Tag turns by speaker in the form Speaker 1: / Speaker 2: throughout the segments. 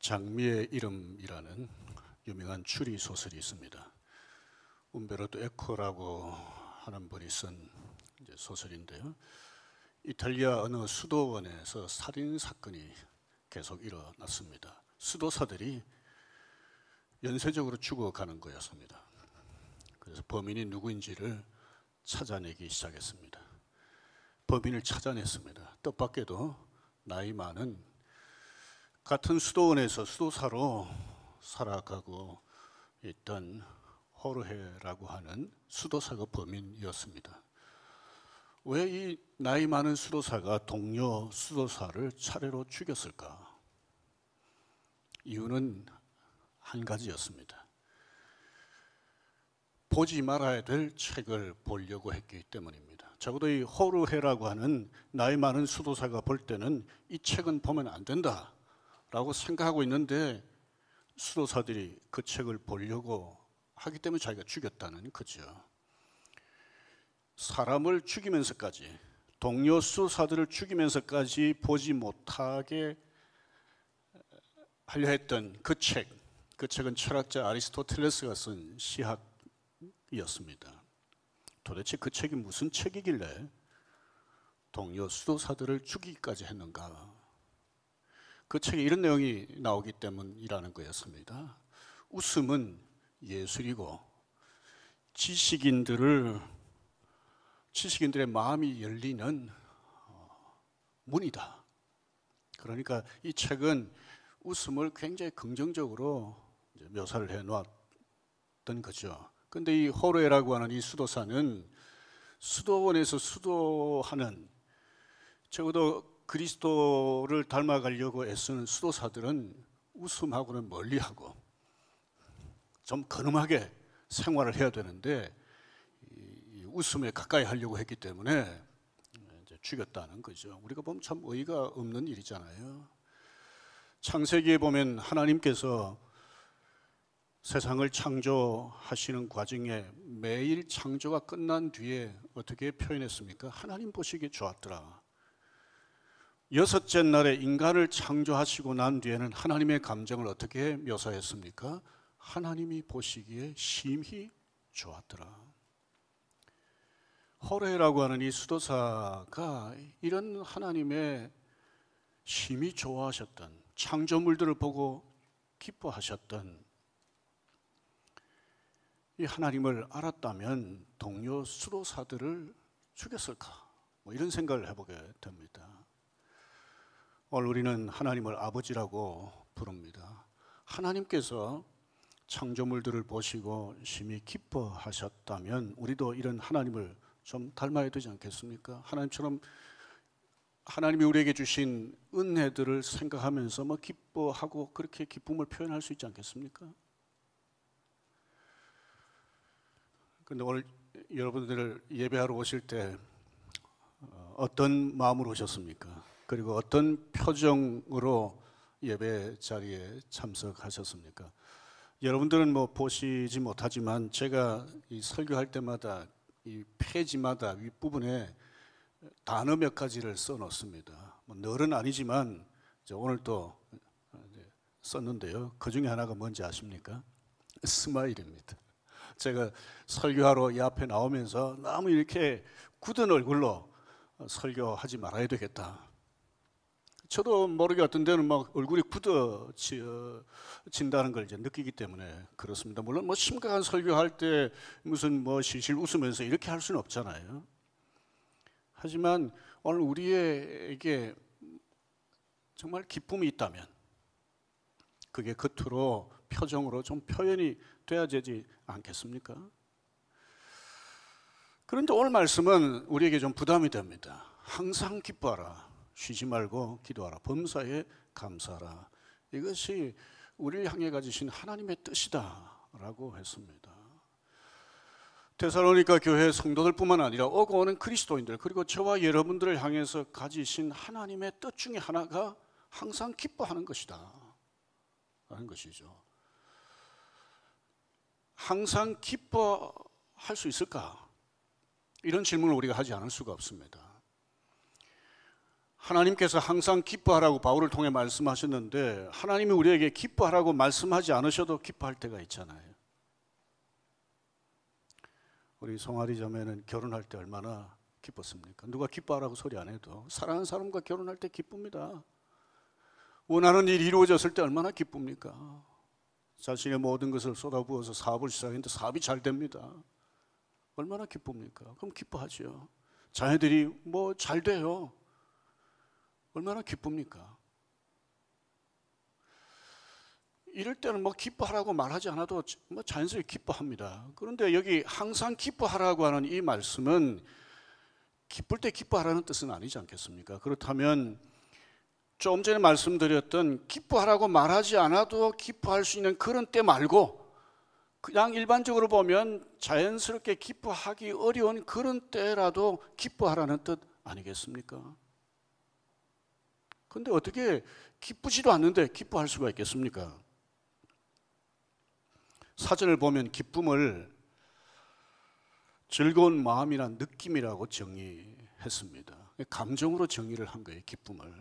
Speaker 1: 장미의 이름이라는 유명한 추리 소설이 있습니다. 움베르토 에코라고 하는 분이 쓴 소설인데요. 이탈리아 어느 수도원에서 살인 사건이 계속 일어났습니다. 수도사들이 연쇄적으로 죽어가는 거였습니다. 그래서 범인이 누구인지를 찾아내기 시작했습니다. 범인을 찾아냈습니다. 뜻밖에도 나이 많은 같은 수도원에서 수도사로 살아가고 있던 호르헤라고 하는 수도사가 범인이었습니다. 왜 이 나이 많은 수도사가 동료 수도사를 차례로 죽였을까? 이유는 한 가지였습니다. 보지 말아야 될 책을 보려고 했기 때문입니다. 적어도 이 호르헤라고 하는 나이 많은 수도사가 볼 때는 이 책은 보면 안 된다 라고 생각하고 있는데 수도사들이 그 책을 보려고 하기 때문에 자기가 죽였다는 거죠. 사람을 죽이면서까지, 동료 수도사들을 죽이면서까지 보지 못하게 하려 했던 그 책은 철학자 아리스토텔레스가 쓴 시학이었습니다. 도대체 그 책이 무슨 책이길래 동료 수도사들을 죽이기까지 했는가? 그 책에 이런 내용이 나오기 때문이라는 거였습니다. 웃음은 예술이고 지식인들의 마음이 열리는 문이다. 그러니까 이 책은 웃음을 굉장히 긍정적으로 묘사를 해놓았던 거죠. 근데 이 호르헤라고 하는 이 수도사는 수도원에서 수도하는, 적어도 그리스도를 닮아가려고 애쓰는 수도사들은 웃음하고는 멀리하고 좀 근엄하게 생활을 해야 되는데 이 웃음에 가까이 하려고 했기 때문에 이제 죽였다는 거죠. 우리가 보면 참 어이가 없는 일이잖아요. 창세기에 보면 하나님께서 세상을 창조하시는 과정에 매일 창조가 끝난 뒤에 어떻게 표현했습니까? 하나님 보시기에 좋았더라. 여섯째 날에 인간을 창조하시고 난 뒤에는 하나님의 감정을 어떻게 묘사했습니까? 하나님이 보시기에 심히 좋았더라. 호르헤라고 하는 이 수도사가 이런 하나님의 심히 좋아하셨던 창조물들을 보고 기뻐하셨던 이 하나님을 알았다면 동료 수도사들을 죽였을까? 이런 생각을 해보게 됩니다. 오늘 우리는 하나님을 아버지라고 부릅니다. 하나님께서 창조물들을 보시고 심히 기뻐하셨다면 우리도 이런 하나님을 좀 닮아야 되지 않겠습니까? 하나님처럼 하나님이 우리에게 주신 은혜들을 생각하면서 기뻐하고 그렇게 기쁨을 표현할 수 있지 않겠습니까? 그런데 오늘 여러분들 예배하러 오실 때 어떤 마음으로 오셨습니까? 그리고 어떤 표정으로 예배 자리에 참석하셨습니까? 여러분들은 보시지 못하지만 제가 이 설교할 때마다 이 페이지마다 윗부분에 단어 몇 가지를 써놓습니다. 늘은 아니지만 오늘 또 썼는데요. 그 중에 하나가 뭔지 아십니까? 스마일입니다. 제가 설교하러 이 앞에 나오면서 너무 이렇게 굳은 얼굴로 설교하지 말아야 되겠다. 저도 모르게 어떤 데는 얼굴이 굳어진다는 걸 이제 느끼기 때문에 그렇습니다. 물론 심각한 설교할 때 무슨 실실 웃으면서 이렇게 할 수는 없잖아요. 하지만 오늘 우리에게 정말 기쁨이 있다면 그게 겉으로 표정으로 좀 표현이 돼야 되지 않겠습니까? 그런데 오늘 말씀은 우리에게 좀 부담이 됩니다. 항상 기뻐하라. 쉬지 말고 기도하라. 범사에 감사하라. 이것이 우리를 향해 가지신 하나님의 뜻이다 라고 했습니다. 데살로니가 교회 성도들뿐만 아니라 오고 오는 그리스도인들, 그리고 저와 여러분들을 향해서 가지신 하나님의 뜻 중에 하나가 항상 기뻐하는 것이다 라는 것이죠. 항상 기뻐할 수 있을까? 이런 질문을 우리가 하지 않을 수가 없습니다. 하나님께서 항상 기뻐하라고 바울을 통해 말씀하셨는데 하나님이 우리에게 기뻐하라고 말씀하지 않으셔도 기뻐할 때가 있잖아요. 우리 송아리 자매는 결혼할 때 얼마나 기뻤습니까? 누가 기뻐하라고 소리 안 해도 사랑하는 사람과 결혼할 때 기쁩니다. 원하는 일이 이루어졌을 때 얼마나 기쁩니까? 자신의 모든 것을 쏟아부어서 사업을 시작했는데 사업이 잘 됩니다. 얼마나 기쁩니까? 그럼 기뻐하죠. 자녀들이 뭐 잘 돼요. 얼마나 기쁩니까? 이럴 때는 뭐 기뻐하라고 말하지 않아도 뭐 자연스레 기뻐합니다. 그런데 여기 항상 기뻐하라고 하는 이 말씀은 기쁠 때 기뻐하라는 뜻은 아니지 않겠습니까? 그렇다면 좀 전에 말씀드렸던 기뻐하라고 말하지 않아도 기뻐할 수 있는 그런 때 말고 그냥 일반적으로 보면 자연스럽게 기뻐하기 어려운 그런 때라도 기뻐하라는 뜻 아니겠습니까? 근데 어떻게 기쁘지도 않는데 기뻐할 수가 있겠습니까? 사전을 보면 기쁨을 즐거운 마음이나 느낌이라고 정의했습니다. 감정으로 정의를 한 거예요, 기쁨을.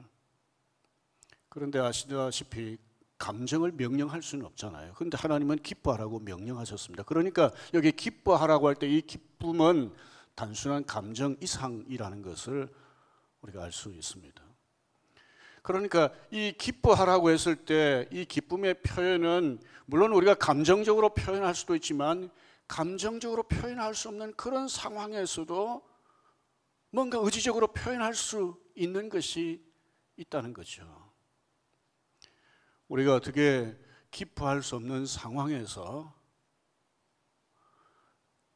Speaker 1: 그런데 아시다시피 감정을 명령할 수는 없잖아요. 그런데 하나님은 기뻐하라고 명령하셨습니다. 그러니까 여기 기뻐하라고 할 때 이 기쁨은 단순한 감정 이상이라는 것을 우리가 알 수 있습니다. 그러니까 이 기뻐하라고 했을 때 이 기쁨의 표현은 물론 우리가 감정적으로 표현할 수도 있지만 감정적으로 표현할 수 없는 그런 상황에서도 뭔가 의지적으로 표현할 수 있는 것이 있다는 거죠. 우리가 어떻게 기뻐할 수 없는 상황에서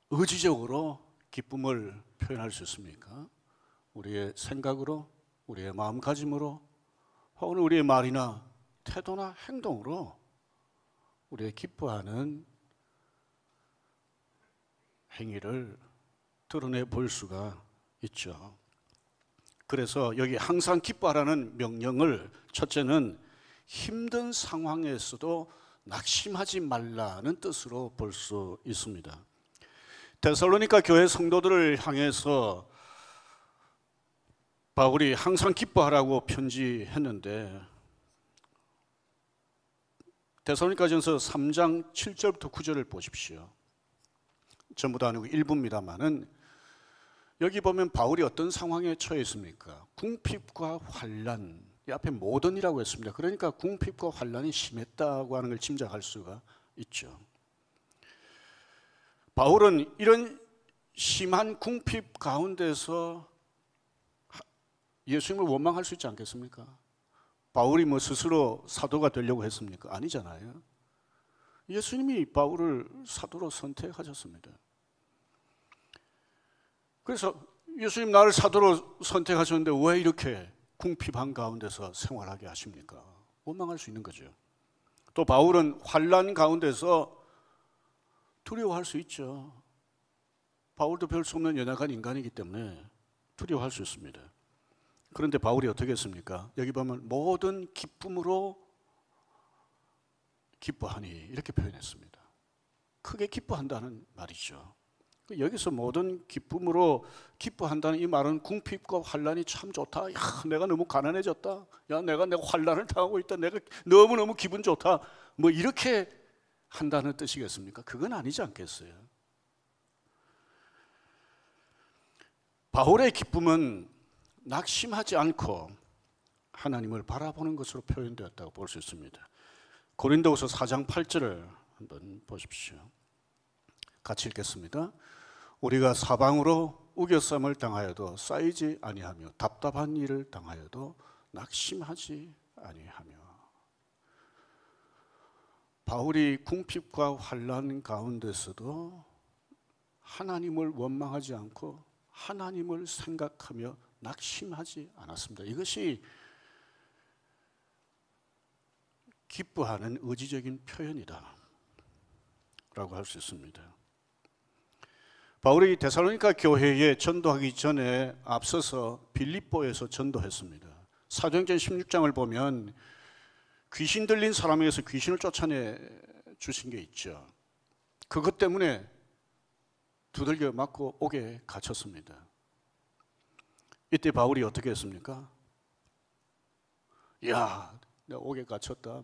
Speaker 1: 의지적으로 기쁨을 표현할 수 있습니까? 우리의 생각으로, 우리의 마음가짐으로, 혹은 우리의 말이나 태도나 행동으로 우리의 기뻐하는 행위를 드러내 볼 수가 있죠. 그래서 여기 항상 기뻐하라는 명령을 첫째는 힘든 상황에서도 낙심하지 말라는 뜻으로 볼 수 있습니다. 데살로니가 교회 성도들을 향해서 바울이 항상 기뻐하라고 편지했는데 데살로니가전서 3장 7절부터 9절을 보십시오. 전부 다 아니고 일부입니다만은 여기 보면 바울이 어떤 상황에 처해 있습니까? 궁핍과 환난, 이 앞에 모든이라고 했습니다. 그러니까 궁핍과 환난이 심했다고 하는 걸 짐작할 수가 있죠. 바울은 이런 심한 궁핍 가운데서 예수님을 원망할 수 있지 않겠습니까? 바울이 뭐 스스로 사도가 되려고 했습니까? 아니잖아요. 예수님이 바울을 사도로 선택하셨습니다. 그래서 예수님 나를 사도로 선택하셨는데 왜 이렇게 궁핍한 가운데서 생활하게 하십니까? 원망할 수 있는 거죠. 또 바울은 환난 가운데서 두려워할 수 있죠. 바울도 별 수 없는 연약한 인간이기 때문에 두려워할 수 있습니다. 그런데 바울이 어떻게 했습니까? 여기 보면 모든 기쁨으로 기뻐하니 이렇게 표현했습니다. 크게 기뻐한다는 말이죠. 여기서 모든 기쁨으로 기뻐한다는 이 말은 궁핍과 환난이 참 좋다. 야, 내가 너무 가난해졌다. 야, 내가 환난을 당하고 있다. 내가 너무너무 기분 좋다. 뭐 이렇게 한다는 뜻이겠습니까? 그건 아니지 않겠어요? 바울의 기쁨은 낙심하지 않고 하나님을 바라보는 것으로 표현되었다고 볼 수 있습니다. 고린도후서 4장 8절을 한번 보십시오. 같이 읽겠습니다. 우리가 사방으로 우겨쌈을 당하여도 쌓이지 아니하며 답답한 일을 당하여도 낙심하지 아니하며. 바울이 궁핍과 환난 가운데서도 하나님을 원망하지 않고 하나님을 생각하며 낙심하지 않았습니다. 이것이 기뻐하는 의지적인 표현이다 라고 할 수 있습니다. 바울이 데살로니가 교회에 전도하기 전에 앞서서 빌립보에서 전도했습니다. 사도행전 16장을 보면 귀신 들린 사람에게서 귀신을 쫓아내 주신 게 있죠. 그것 때문에 두들겨 맞고 옥에 갇혔습니다. 이때 바울이 어떻게 했습니까? 야, 내가 옥에 갇혔다.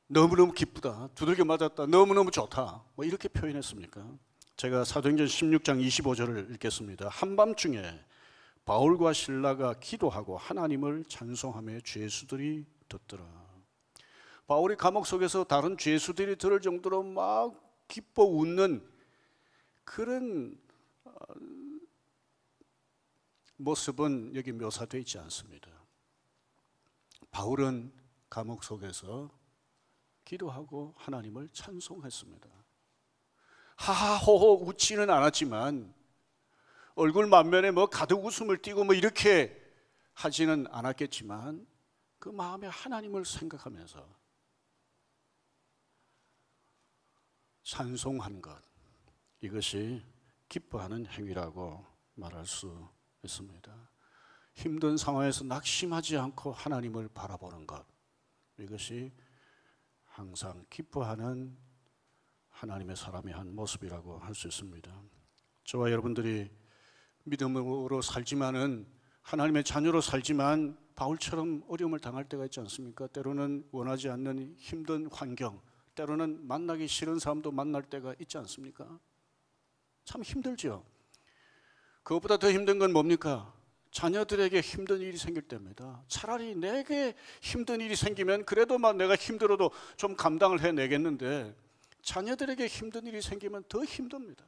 Speaker 1: 너무너무 기쁘다. 두들겨 맞았다. 너무너무 좋다. 이렇게 표현했습니까? 제가 사도행전 16장 25절을 읽겠습니다. 한밤중에 바울과 실라가 기도하고 하나님을 찬송하며 죄수들이 듣더라. 바울이 감옥 속에서 다른 죄수들이 들을 정도로 막 기뻐 웃는 그런 모습은 여기 묘사되어 있지 않습니다. 바울은 감옥 속에서 기도하고 하나님을 찬송했습니다. 하하호호 웃지는 않았지만 얼굴 만면에 가득 웃음을 띠고 이렇게 하지는 않았겠지만 그 마음에 하나님을 생각하면서 찬송한 것, 이것이 기뻐하는 행위라고 말할 수 있습니다. 힘든 상황에서 낙심하지 않고 하나님을 바라보는 것, 이것이 항상 기뻐하는 하나님의 사람의 한 모습이라고 할 수 있습니다. 저와 여러분들이 믿음으로 살지만은, 하나님의 자녀로 살지만 바울처럼 어려움을 당할 때가 있지 않습니까? 때로는 원하지 않는 힘든 환경, 때로는 만나기 싫은 사람도 만날 때가 있지 않습니까? 참 힘들죠. 그것보다 더 힘든 건 뭡니까? 자녀들에게 힘든 일이 생길 때입니다. 차라리 내게 힘든 일이 생기면 그래도 내가 힘들어도 좀 감당을 해내겠는데, 자녀들에게 힘든 일이 생기면 더 힘듭니다.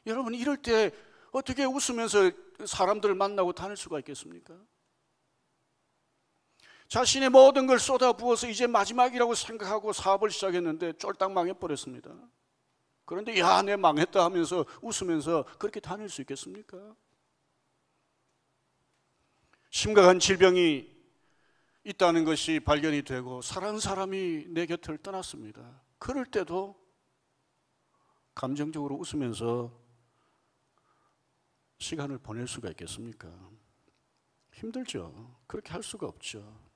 Speaker 1: 여러분, 이럴 때 어떻게 웃으면서 사람들을 만나고 다닐 수가 있겠습니까? 자신의 모든 걸 쏟아부어서 이제 마지막이라고 생각하고 사업을 시작했는데 쫄딱 망해버렸습니다. 그런데 야, 내 망했다 하면서 웃으면서 그렇게 다닐 수 있겠습니까? 심각한 질병이 있다는 것이 발견이 되고 사랑하는 사람이 내 곁을 떠났습니다. 그럴 때도 감정적으로 웃으면서 시간을 보낼 수가 있겠습니까? 힘들죠. 그렇게 할 수가 없죠.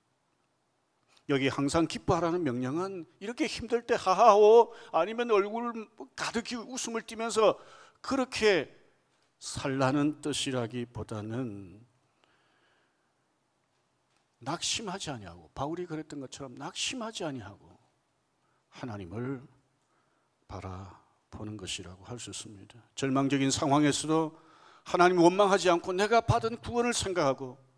Speaker 1: 여기 항상 기뻐하라는 명령은 이렇게 힘들 때 하하호, 아니면 얼굴 가득히 웃음을 띠면서 그렇게 살라는 뜻이라기보다는 낙심하지 아니하고, 바울이 그랬던 것처럼 낙심하지 아니하고 하나님을 바라보는 것이라고 할 수 있습니다. 절망적인 상황에서도 하나님 원망하지 않고 내가 받은 구원을 생각하고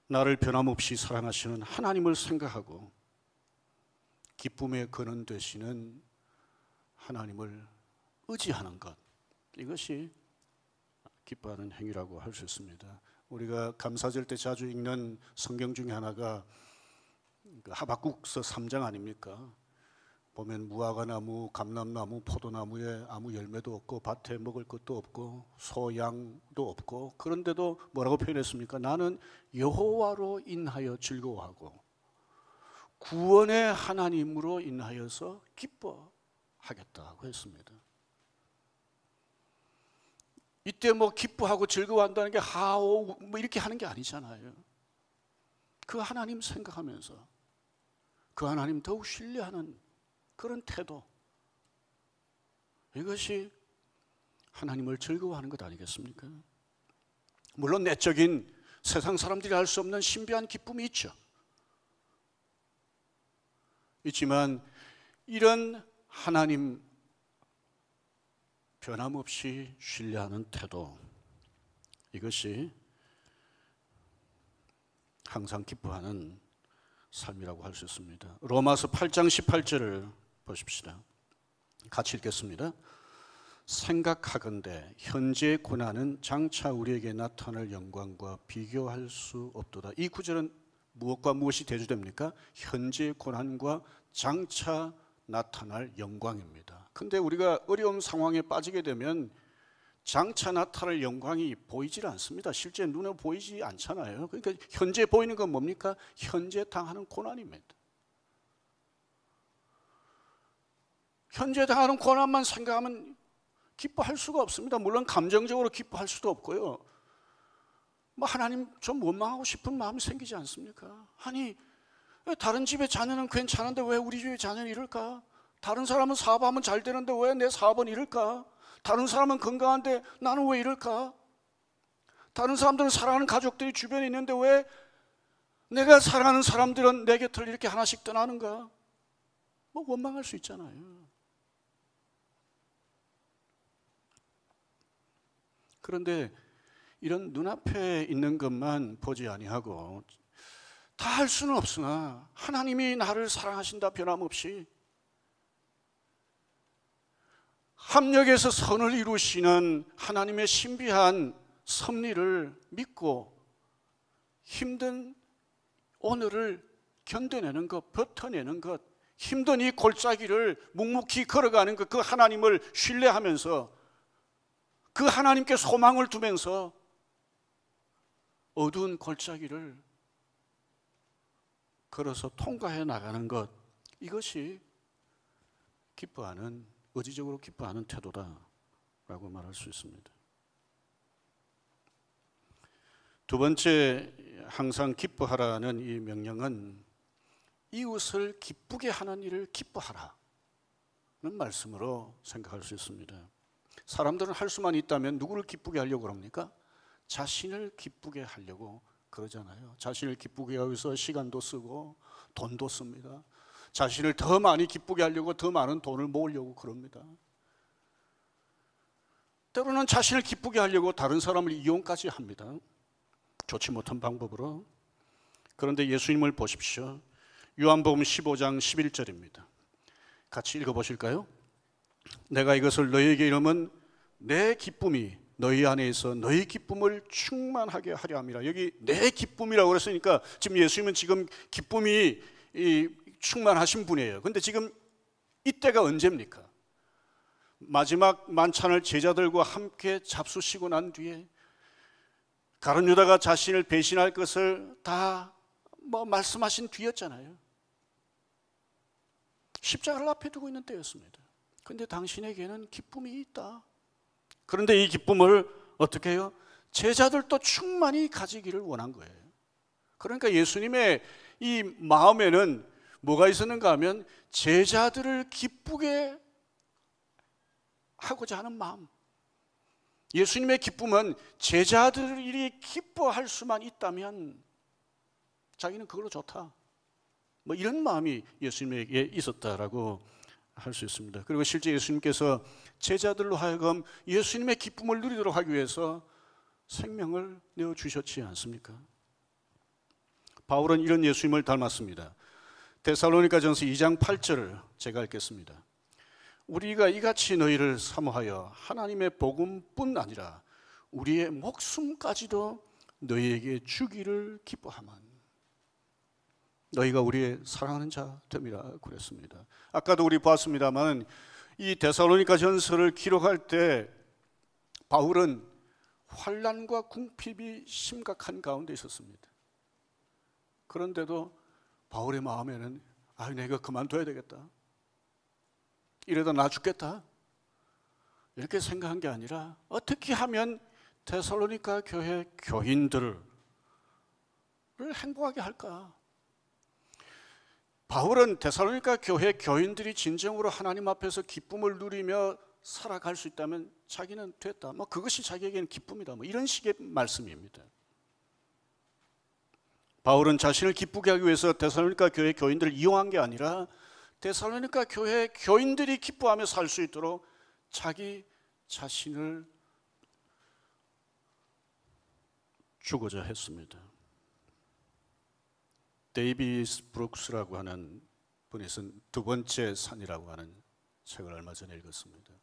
Speaker 1: 나를 변함없이 사랑하시는 하나님을 생각하고 기쁨의 근원 되시는 하나님을 의지하는 것, 이것이 기뻐하는 행위라고 할 수 있습니다. 우리가 감사절 때 자주 읽는 성경 중에 하나가 하박국서 3장 아닙니까? 보면 무화과나무, 감람나무, 포도나무에 아무 열매도 없고 밭에 먹을 것도 없고 소, 양도 없고, 그런데도 뭐라고 표현했습니까? 나는 여호와로 인하여 즐거워하고 구원의 하나님으로 인하여서 기뻐하겠다고 했습니다. 이때 기뻐하고 즐거워한다는 게 하오 이렇게 하는 게 아니잖아요. 그 하나님 생각하면서 그 하나님 더욱 신뢰하는 그런 태도, 이것이 하나님을 즐거워하는 것 아니겠습니까? 물론 내적인 세상 사람들이 알 수 없는 신비한 기쁨이 있죠. 있지만 이런 하나님 변함없이 신뢰하는 태도, 이것이 항상 기뻐하는 삶이라고 할 수 있습니다. 로마서 8장 18절을 보십시다. 같이 읽겠습니다. 생각하건대 현재의 고난은 장차 우리에게 나타날 영광과 비교할 수 없도다. 이 구절은 무엇과 무엇이 대조됩니까? 현재의 고난과 장차 나타날 영광입니다. 근데 우리가 어려운 상황에 빠지게 되면 장차 나타날 영광이 보이질 않습니다. 실제 눈에 보이지 않잖아요. 그러니까 현재 보이는 건 뭡니까? 현재 당하는 고난입니다. 현재 당하는 고난만 생각하면 기뻐할 수가 없습니다. 물론 감정적으로 기뻐할 수도 없고요. 하나님 좀 원망하고 싶은 마음이 생기지 않습니까? 아니, 다른 집의 자녀는 괜찮은데 왜 우리 집의 자녀는 이럴까? 다른 사람은 사업하면 잘 되는데 왜 내 사업은 이럴까? 다른 사람은 건강한데 나는 왜 이럴까? 다른 사람들은 사랑하는 가족들이 주변에 있는데 왜 내가 사랑하는 사람들은 내 곁을 이렇게 하나씩 떠나는가? 뭐 원망할 수 있잖아요. 그런데 이런 눈앞에 있는 것만 보지 아니하고 다 할 수는 없으나 하나님이 나를 사랑하신다 변함없이 합력에서 선을 이루시는 하나님의 신비한 섭리를 믿고 힘든 오늘을 견뎌내는 것, 버텨내는 것, 힘든 이 골짜기를 묵묵히 걸어가는 것, 그 하나님을 신뢰하면서 그 하나님께 소망을 두면서 어두운 골짜기를 걸어서 통과해 나가는 것, 이것이 기뻐하는, 의지적으로 기뻐하는 태도다라고 말할 수 있습니다. 두 번째, 항상 기뻐하라는 이 명령은 이웃을 기쁘게 하는 일을 기뻐하라는 말씀으로 생각할 수 있습니다. 사람들은 할 수만 있다면 누구를 기쁘게 하려고 그럽니까? 자신을 기쁘게 하려고 그러잖아요. 자신을 기쁘게 하기 위해서 시간도 쓰고 돈도 씁니다. 자신을 더 많이 기쁘게 하려고 더 많은 돈을 모으려고 그럽니다. 때로는 자신을 기쁘게 하려고 다른 사람을 이용까지 합니다. 좋지 못한 방법으로. 그런데 예수님을 보십시오. 요한복음 15장 11절입니다. 같이 읽어보실까요? 내가 이것을 너희에게 이르면 내 기쁨이 너희 안에 있어 너희 기쁨을 충만하게 하려 함이라. 여기 내 기쁨이라고 그랬으니까 지금 예수님은 지금 기쁨이 충만하신 분이에요. 근데 지금 이때가 언제입니까? 마지막 만찬을 제자들과 함께 잡수시고 난 뒤에 가룟 유다가 자신을 배신할 것을 다 말씀하신 뒤였잖아요. 십자가를 앞에 두고 있는 때였습니다. 그런데 당신에게는 기쁨이 있다. 그런데 이 기쁨을 어떻게 해요? 제자들도 충만히 가지기를 원한 거예요. 그러니까 예수님의 이 마음에는 뭐가 있었는가 하면 제자들을 기쁘게 하고자 하는 마음. 예수님의 기쁨은 제자들이 기뻐할 수만 있다면 자기는 그걸로 좋다. 이런 마음이 예수님에게 있었다라고 할 수 있습니다. 그리고 실제 예수님께서 제자들로 하여금 예수님의 기쁨을 누리도록 하기 위해서 생명을 내어주셨지 않습니까? 바울은 이런 예수님을 닮았습니다. 데살로니가전서 2장 8절을 제가 읽겠습니다. 우리가 이같이 너희를 사모하여 하나님의 복음뿐 아니라 우리의 목숨까지도 너희에게 주기를 기뻐하면 너희가 우리의 사랑하는 자 됨이라 그랬습니다. 아까도 우리 봤습니다만 이 데살로니가 전서를 기록할 때 바울은 환난과 궁핍이 심각한 가운데 있었습니다. 그런데도 바울의 마음에는 내가 그만둬야 되겠다. 이러다 나 죽겠다. 이렇게 생각한 게 아니라 어떻게 하면 데살로니가 교회 교인들을 행복하게 할까? 바울은 데살로니가 교회 교인들이 진정으로 하나님 앞에서 기쁨을 누리며 살아갈 수 있다면 자기는 됐다. 그것이 자기에게는 기쁨이다. 이런 식의 말씀입니다. 바울은 자신을 기쁘게 하기 위해서 데살로니가 교회 교인들을 이용한 게 아니라 데살로니가 교회 교인들이 기뻐하며 살 수 있도록 자기 자신을 주고자 했습니다. 데이비스 브룩스라고 하는 분이 쓴 두 번째 산이라고 하는 책을 얼마 전에 읽었습니다.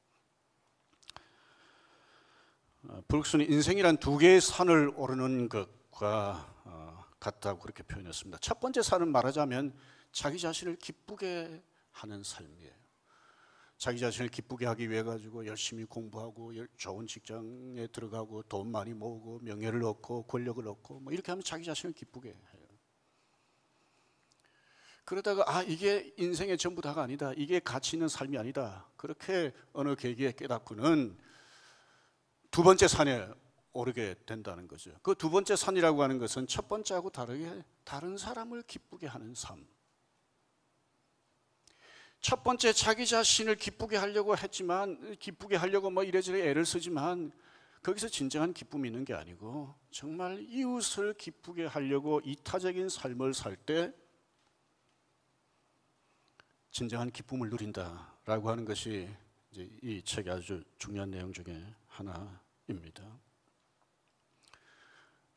Speaker 1: 브룩스는 인생이란 두 개의 산을 오르는 것과 같다고 그렇게 표현했습니다. 첫 번째 산은 말하자면 자기 자신을 기쁘게 하는 삶이에요. 자기 자신을 기쁘게 하기 위해 가지고 열심히 공부하고 좋은 직장에 들어가고 돈 많이 모으고 명예를 얻고 권력을 얻고 이렇게 하면 자기 자신을 기쁘게 해요. 그러다가 이게 인생의 전부 다가 아니다. 이게 가치 있는 삶이 아니다. 그렇게 어느 계기에 깨닫고는 두 번째 산에 오르게 된다는 거죠. 그 두 번째 산이라고 하는 것은 첫 번째하고 다르게 다른 사람을 기쁘게 하는 삶. 첫 번째 자기 자신을 기쁘게 하려고 했지만, 기쁘게 하려고 뭐 이래저래 애를 쓰지만 거기서 진정한 기쁨이 있는 게 아니고 정말 이웃을 기쁘게 하려고 이타적인 삶을 살 때 진정한 기쁨을 누린다라고 하는 것이 이제 이 책의 아주 중요한 내용 중에 하나입니다.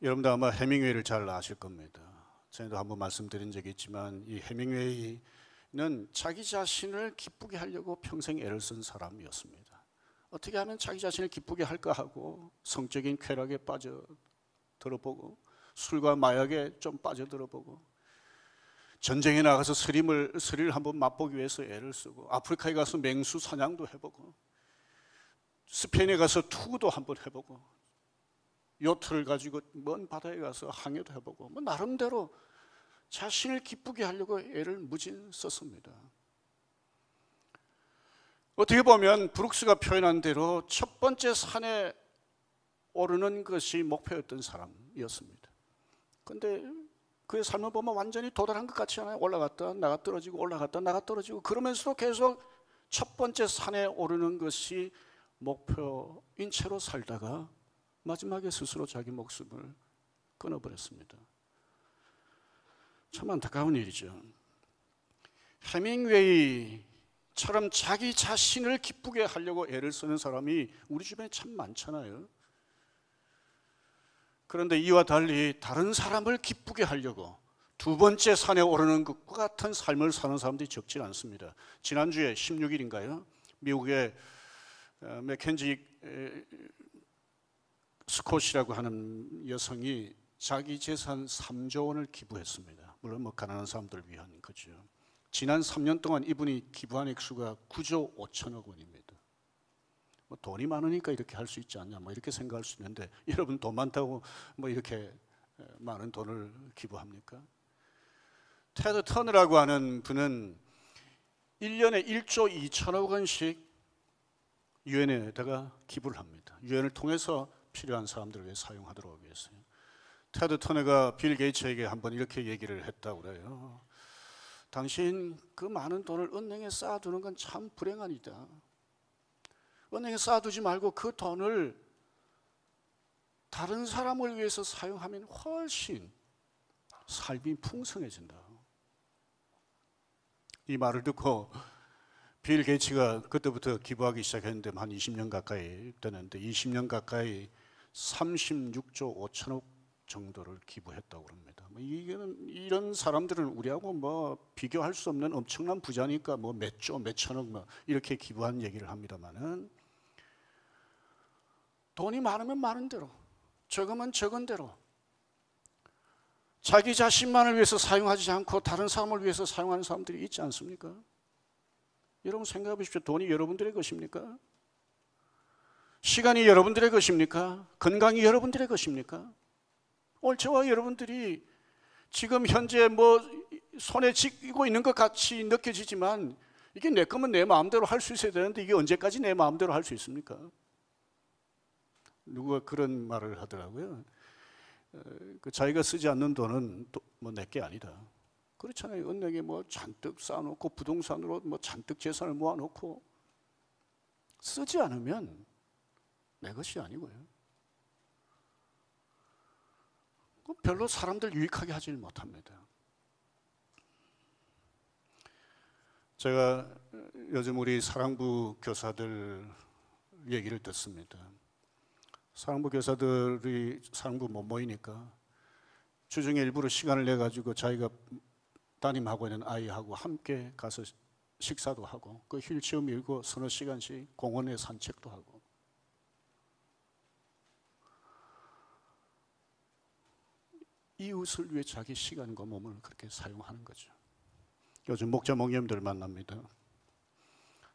Speaker 1: 여러분도 아마 해밍웨이를 잘 아실 겁니다. 전에도 한번 말씀드린 적이 있지만 이 해밍웨이는 자기 자신을 기쁘게 하려고 평생 애를 쓴 사람이었습니다. 어떻게 하면 자기 자신을 기쁘게 할까 하고 성적인 쾌락에 빠져들어보고 술과 마약에 좀 빠져들어보고 전쟁에 나가서 스릴을 한번 맛보기 위해서 애를 쓰고 아프리카에 가서 맹수 사냥도 해보고 스페인에 가서 투구도 한번 해보고 요트를 가지고 먼 바다에 가서 항해도 해보고 뭐 나름대로 자신을 기쁘게 하려고 애를 무진 썼습니다. 어떻게 보면 브룩스가 표현한 대로 첫 번째 산에 오르는 것이 목표였던 사람이었습니다. 그런데 그의 삶을 보면 완전히 도달한 것 같지 않아요? 올라갔다 나가 떨어지고 올라갔다 나가 떨어지고 그러면서도 계속 첫 번째 산에 오르는 것이 목표인 채로 살다가 마지막에 스스로 자기 목숨을 끊어버렸습니다. 참 안타까운 일이죠. 해밍웨이처럼 자기 자신을 기쁘게 하려고 애를 쓰는 사람이 우리 주변에 참 많잖아요. 그런데 이와 달리 다른 사람을 기쁘게 하려고 두 번째 산에 오르는 것과 같은 삶을 사는 사람들이 적지 않습니다. 지난주에 16일인가요? 미국의 맥켄지 스콧이라고 하는 여성이 자기 재산 3조 원을 기부했습니다. 물론 뭐 가난한 사람들을 위한 거죠. 지난 3년 동안 이분이 기부한 액수가 9조 5천억 원입니다. 뭐 돈이 많으니까 이렇게 할 수 있지 않냐, 뭐 이렇게 생각할 수 있는데 여러분 돈 많다고 뭐 이렇게 많은 돈을 기부합니까? 테드 터너라고 하는 분은 1년에 1조 2천억 원씩 유엔에다가 기부를 합니다. 유엔을 통해서 필요한 사람들을 위해 사용하도록 위해서요. 테드 터너가 빌 게이츠에게 한번 이렇게 얘기를 했다고 그래요. 당신 그 많은 돈을 은행에 쌓아두는 건 참 불행한 일이다. 은행에 쌓아두지 말고 그 돈을 다른 사람을 위해서 사용하면 훨씬 삶이 풍성해진다. 이 말을 듣고 빌 게이츠가 그때부터 기부하기 시작했는데 한 20년 가까이 되는데 20년 가까이 36조 5천억 정도를 기부했다고 합니다. 이런 사람들은 우리하고 뭐 비교할 수 없는 엄청난 부자니까 뭐 몇 조, 몇 천억 뭐 이렇게 기부한 얘기를 합니다만은 돈이 많으면 많은 대로, 적으면 적은 대로 자기 자신만을 위해서 사용하지 않고 다른 사람을 위해서 사용하는 사람들이 있지 않습니까? 여러분 생각해 보십시오. 돈이 여러분들의 것입니까? 시간이 여러분들의 것입니까? 건강이 여러분들의 것입니까? 오늘 저와 여러분들이 지금 현재 뭐 손에 쥐고 있는 것 같이 느껴지지만 이게 내 거면 내 마음대로 할 수 있어야 되는데 이게 언제까지 내 마음대로 할 수 있습니까? 누가 그런 말을 하더라고요. 자기가 쓰지 않는 돈은 뭐 내 게 아니다. 그렇잖아요. 은행에 뭐 잔뜩 쌓아놓고 부동산으로 뭐 잔뜩 재산을 모아놓고 쓰지 않으면 내 것이 아니고요. 별로 사람들 유익하게 하지 못합니다. 제가 요즘 우리 사랑부 교사들 얘기를 듣습니다. 사랑부 교사들이 사랑부 못 모이니까 주중에 일부러 시간을 내 가지고 자기가 담임하고 있는 아이하고 함께 가서 식사도 하고 그 휠체어 밀고 서너 시간씩 공원에 산책도 하고 이웃을 위해 자기 시간과 몸을 그렇게 사용하는 거죠. 요즘 목자 목님들 만납니다.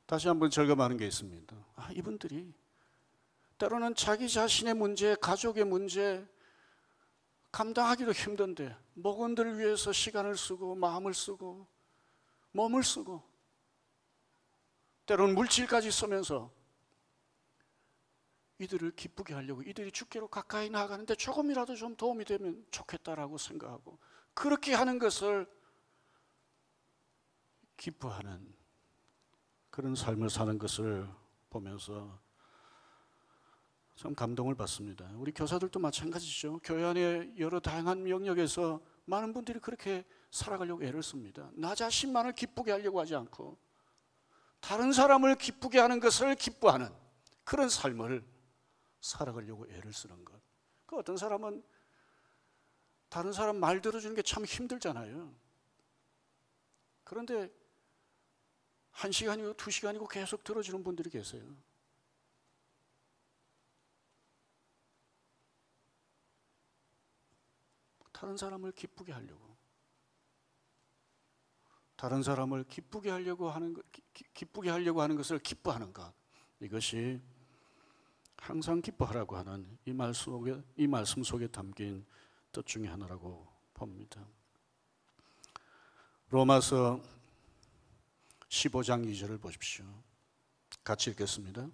Speaker 1: 다시 한번 절감하는 게 있습니다. 이분들이 때로는 자기 자신의 문제, 가족의 문제 감당하기도 힘든데 목원들을 위해서 시간을 쓰고 마음을 쓰고 몸을 쓰고 때로는 물질까지 쓰면서 이들을 기쁘게 하려고 이들이 주께로 가까이 나아가는데 조금이라도 좀 도움이 되면 좋겠다라고 생각하고 그렇게 하는 것을 기뻐하는 그런 삶을 사는 것을 보면서 참 감동을 받습니다. 우리 교사들도 마찬가지죠. 교회 안에 여러 다양한 영역에서 많은 분들이 그렇게 살아가려고 애를 씁니다. 나 자신만을 기쁘게 하려고 하지 않고 다른 사람을 기쁘게 하는 것을 기뻐하는 그런 삶을 살아가려고 애를 쓰는 것. 그 어떤 사람은 다른 사람 말 들어주는 게 참 힘들잖아요. 그런데 1시간이고 2시간이고 계속 들어주는 분들이 계세요. 다른 사람을 기쁘게 하려고, 다른 사람을 기쁘게 하려고 하는 것을 기뻐하는 것, 이것이 항상 기뻐하라고 하는 이 말씀 속에 담긴 뜻 중에 하나라고 봅니다. 로마서 15장 2절을 보십시오. 같이 읽겠습니다.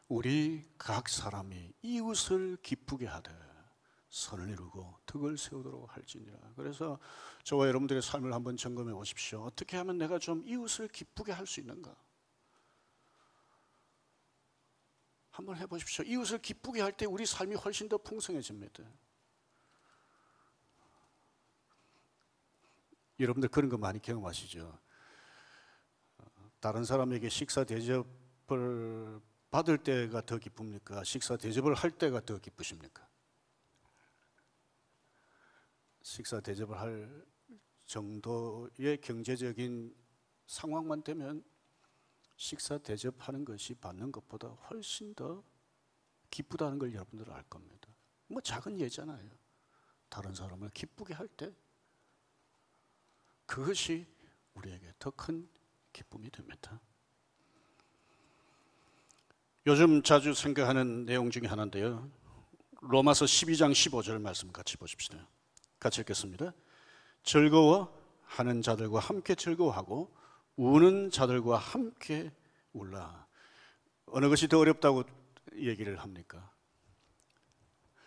Speaker 1: 우리 각 사람이 이웃을 기쁘게 하되 선을 이루고 덕을 세우도록 할지니라. 그래서 저와 여러분들의 삶을 한번 점검해 보십시오. 어떻게 하면 내가 좀 이웃을 기쁘게 할 수 있는가? 한번 해보십시오. 이웃을 기쁘게 할 때 우리 삶이 훨씬 더 풍성해집니다. 여러분들 그런 거 많이 경험하시죠? 다른 사람에게 식사 대접을 받을 때가 더 기쁩니까? 식사 대접을 할 때가 더 기쁘십니까? 식사 대접을 할 정도의 경제적인 상황만 되면 식사 대접하는 것이 받는 것보다 훨씬 더 기쁘다는 걸 여러분들은 알 겁니다. 뭐 작은 예잖아요. 다른 사람을 기쁘게 할 때 그것이 우리에게 더 큰 기쁨이 됩니다. 요즘 자주 생각하는 내용 중에 하나인데요. 로마서 12장 15절 말씀 같이 보십시다. 같이 읽겠습니다. 즐거워하는 자들과 함께 즐거워하고 우는 자들과 함께 울라. 어느 것이 더 어렵다고 얘기를 합니까?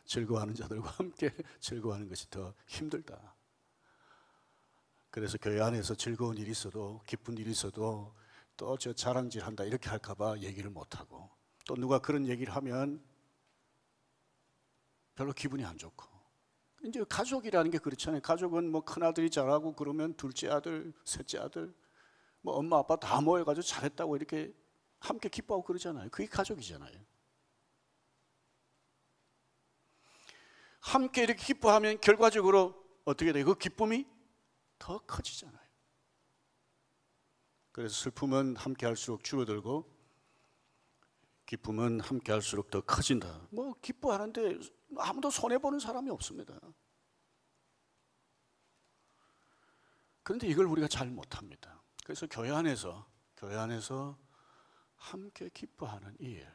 Speaker 1: 즐거워하는 자들과 함께 즐거워하는 것이 더 힘들다. 그래서 교회 안에서 즐거운 일이 있어도 기쁜 일이 있어도 또 저 자랑질 한다 이렇게 할까 봐 얘기를 못하고, 또 누가 그런 얘기를 하면 별로 기분이 안 좋고. 이제 가족이라는 게 그렇잖아요. 가족은 뭐 큰아들이 잘하고 그러면 둘째 아들, 셋째 아들, 뭐 엄마 아빠 다 모여가지고 잘했다고 이렇게 함께 기뻐하고 그러잖아요. 그게 가족이잖아요. 함께 이렇게 기뻐하면 결과적으로 어떻게 돼요? 그 기쁨이 더 커지잖아요. 그래서 슬픔은 함께 할수록 줄어들고 기쁨은 함께 할수록 더 커진다. 뭐 기뻐하는데 아무도 손해보는 사람이 없습니다. 그런데 이걸 우리가 잘 못합니다. 그래서 교회 안에서 함께 기뻐하는 이 일,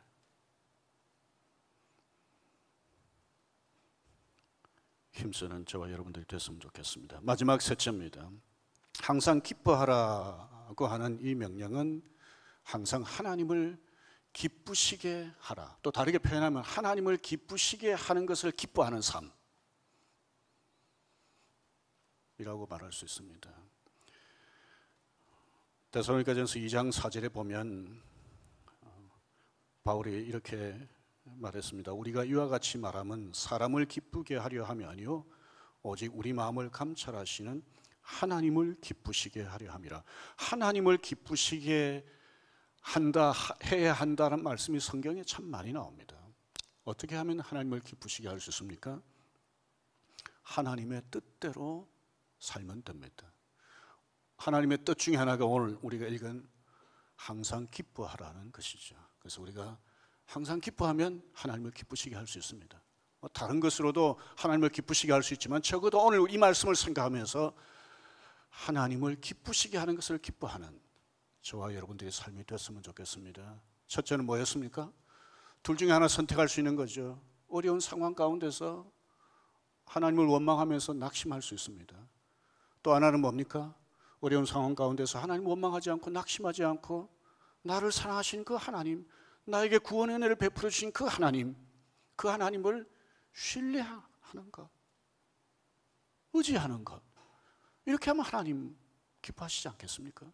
Speaker 1: 힘쓰는 저와 여러분들이 됐으면 좋겠습니다. 마지막 셋째입니다. 항상 기뻐하라고 하는 이 명령은 항상 하나님을 기쁘시게 하라. 또 다르게 표현하면 하나님을 기쁘시게 하는 것을 기뻐하는 삶이라고 말할 수 있습니다. 데살로니가전서 2장 4절에 보면 바울이 이렇게 말했습니다. 우리가 이와 같이 말함은 사람을 기쁘게 하려 함이 아니요 오직 우리 마음을 감찰하시는 하나님을 기쁘시게 하려 함이라. 하나님을 기쁘시게 해야 한다는 말씀이 성경에 참 많이 나옵니다. 어떻게 하면 하나님을 기쁘시게 할 수 있습니까? 하나님의 뜻대로 살면 됩니다. 하나님의 뜻 중에 하나가 오늘 우리가 읽은 항상 기뻐하라는 것이죠. 그래서 우리가 항상 기뻐하면 하나님을 기쁘시게 할 수 있습니다. 다른 것으로도 하나님을 기쁘시게 할 수 있지만 적어도 오늘 이 말씀을 생각하면서 하나님을 기쁘시게 하는 것을 기뻐하는 저와 여러분들의 삶이 됐으면 좋겠습니다. 첫째는 뭐였습니까? 둘 중에 하나 선택할 수 있는 거죠. 어려운 상황 가운데서 하나님을 원망하면서 낙심할 수 있습니다. 또 하나는 뭡니까? 어려운 상황 가운데서 하나님 원망하지 않고 낙심하지 않고 나를 사랑하신 그 하나님, 나에게 구원의 은혜를 베풀어 주신 그 하나님, 그 하나님을 신뢰하는 것, 의지하는 것, 이렇게 하면 하나님 기뻐하시지 않겠습니까?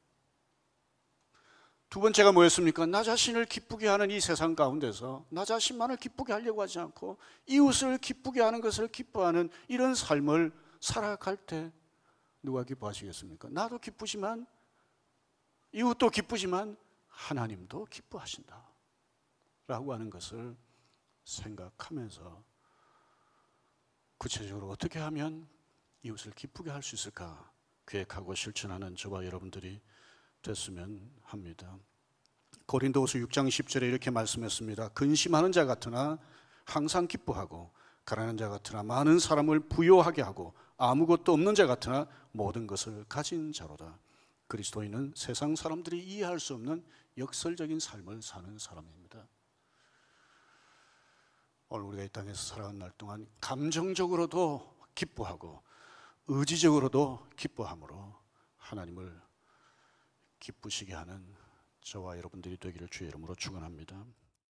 Speaker 1: 두 번째가 뭐였습니까? 나 자신을 기쁘게 하는 이 세상 가운데서 나 자신만을 기쁘게 하려고 하지 않고 이웃을 기쁘게 하는 것을 기뻐하는 이런 삶을 살아갈 때 누가 기뻐하시겠습니까? 나도 기쁘지만 이웃도 기쁘지만 하나님도 기뻐하신다 라고 하는 것을 생각하면서 구체적으로 어떻게 하면 이웃을 기쁘게 할 수 있을까 계획하고 실천하는 저와 여러분들이 됐으면 합니다. 고린도후서 6장 10절에 이렇게 말씀했습니다. 근심하는 자 같으나 항상 기뻐하고 가난한 자 같으나 많은 사람을 부요하게 하고 아무것도 없는 자 같으나 모든 것을 가진 자로다. 그리스도인은 세상 사람들이 이해할 수 없는 역설적인 삶을 사는 사람입니다. 오늘 우리가 이 땅에서 살아가는 날 동안 감정적으로도 기뻐하고 의지적으로도 기뻐함으로 하나님을 기쁘시게 하는 저와 여러분들이 되기를 주의 이름으로 축원합니다.